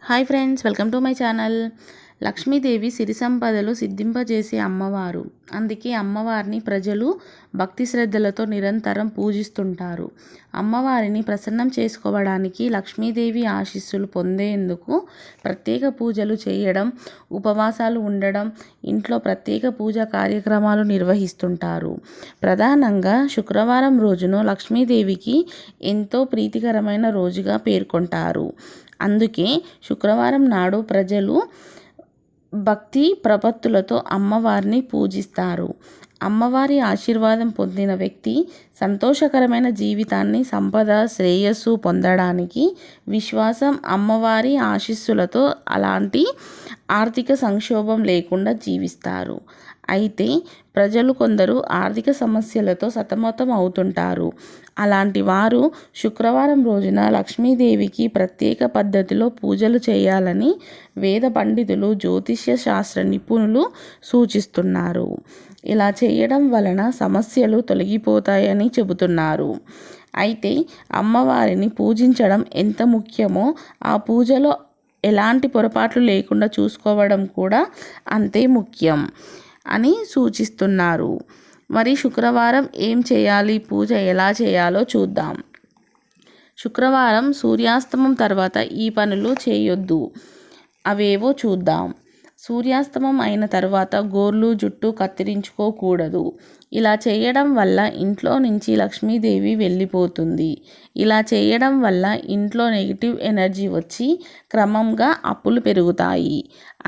Hi friends, welcome to my channel. Lakshmidevi సిరి సంపదలు సిద్ధింపజేసే అమ్మవారు. అందుకే అమ్మవారిని ప్రజలు భక్తి శ్రద్ధలతో నిరంతరం పూజిస్తుంటారు. అమ్మవారిని ప్రసన్నం చేసుకోవడానికి, లక్ష్మీదేవి ఆశీస్సులు పొందేందుకు ప్రత్యేక పూజలు చేయడం, ఉపవాసాలు ఉండడం, ఇంట్లో ప్రత్యేక పూజా కార్యక్రమాలు నిర్వహిస్తుంటారు. ప్రధానంగా శుక్రవారం రోజును లక్ష్మీదేవికి ఎంతో ప్రీతికరమైన రోజుగా పేర్కొంటారు. అందుకే శుక్రవారం నాడు ప్రజలు భక్తి ప్రపత్తులతో అమ్మవారిని పూజిస్తారు. అమ్మవారి ఆశీర్వాదం పొందిన వ్యక్తి సంతోషకరమైన జీవితాన్ని, సంపద, శ్రేయస్సు పొందడానికి విశ్వాసం, అమ్మవారి ఆశీస్సులతో అలాంటి ఆర్థిక సంక్షోభం లేకుండా జీవిస్తారు. అయితే ప్రజలు కొందరు ఆర్థిక సమస్యలతో సతమతం అవుతుంటారు. అలాంటి వారు శుక్రవారం రోజున లక్ష్మీదేవికి ప్రత్యేక పద్ధతిలో పూజలు చేయాలని వేద పండితులు, జ్యోతిష్య శాస్త్ర నిపుణులు సూచిస్తున్నారు. ఇలా చేయడం వలన సమస్యలు తొలగిపోతాయని చెబుతున్నారు. అయితే అమ్మవారిని పూజించడం ఎంత ముఖ్యమో, ఆ పూజలో ఎలాంటి పొరపాట్లు లేకుండా చూసుకోవడం కూడా అంతే ముఖ్యం అని సూచిస్తున్నారు. మరి శుక్రవారం ఏం చేయాలి, పూజ ఎలా చేయాలో చూద్దాం. శుక్రవారం సూర్యాస్తమం తర్వాత ఈ పనులు చేయొద్దు. అవేవో చూద్దాం. సూర్యాస్తమం అయిన తర్వాత గోర్లు, జుట్టు కత్తిరించుకోకూడదు. ఇలా చేయడం వల్ల ఇంట్లో నుంచి లక్ష్మీదేవి వెళ్ళిపోతుంది. ఇలా చేయడం వల్ల ఇంట్లో నెగిటివ్ ఎనర్జీ వచ్చి క్రమంగా అప్పులు పెరుగుతాయి.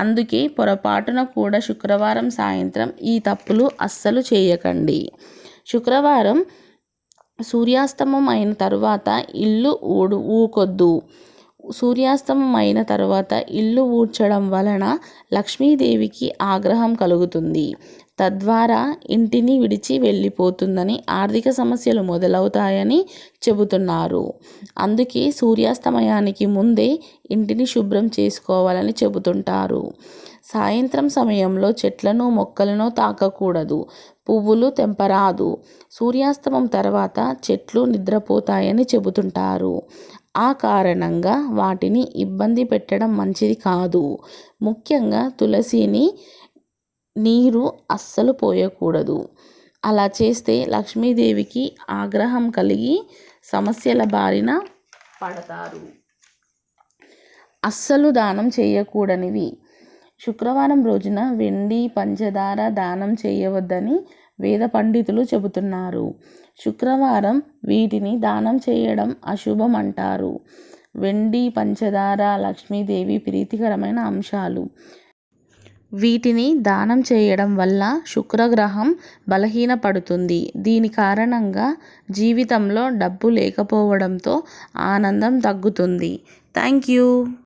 అందుకే పొరపాటున కూడా శుక్రవారం సాయంత్రం ఈ తప్పులు అస్సలు చేయకండి. శుక్రవారం సూర్యాస్తమం అయిన తర్వాత ఇల్లు ఊకొద్దు. సూర్యాస్తమం అయిన తర్వాత ఇల్లు ఊడ్చడం వలన లక్ష్మీదేవికి ఆగ్రహం కలుగుతుంది. తద్వారా ఇంటిని విడిచి వెళ్ళిపోతుందని, ఆర్థిక సమస్యలు మొదలవుతాయని చెబుతున్నారు. అందుకే సూర్యాస్తమయానికి ముందే ఇంటిని శుభ్రం చేసుకోవాలని చెబుతుంటారు. సాయంత్రం సమయంలో చెట్లను, మొక్కలను తాకకూడదు. పువ్వులు తెంపరాదు. సూర్యాస్తమం తర్వాత చెట్లు నిద్రపోతాయని చెబుతుంటారు. ఆ కారణంగా వాటిని ఇబ్బంది పెట్టడం మంచిది కాదు. ముఖ్యంగా తులసిని నీరు అస్సలు పోయకూడదు. అలా చేస్తే లక్ష్మీదేవికి ఆగ్రహం కలిగి సమస్యల బారిన పడతారు. అస్సలు దానం చేయకూడనివి. శుక్రవారం రోజున వెండి, పంచదార దానం చేయవద్దని వేద పండితులు చెబుతున్నారు. శుక్రవారం వీటిని దానం చేయడం అశుభం అంటారు. వెండి, పంచదార లక్ష్మీదేవి ప్రీతికరమైన అంశాలు. వీటిని దానం చేయడం వల్ల శుక్రగ్రహం బలహీనపడుతుంది. దీని కారణంగా జీవితంలో డబ్బు లేకపోవడంతో ఆనందం తగ్గుతుంది. Thank you.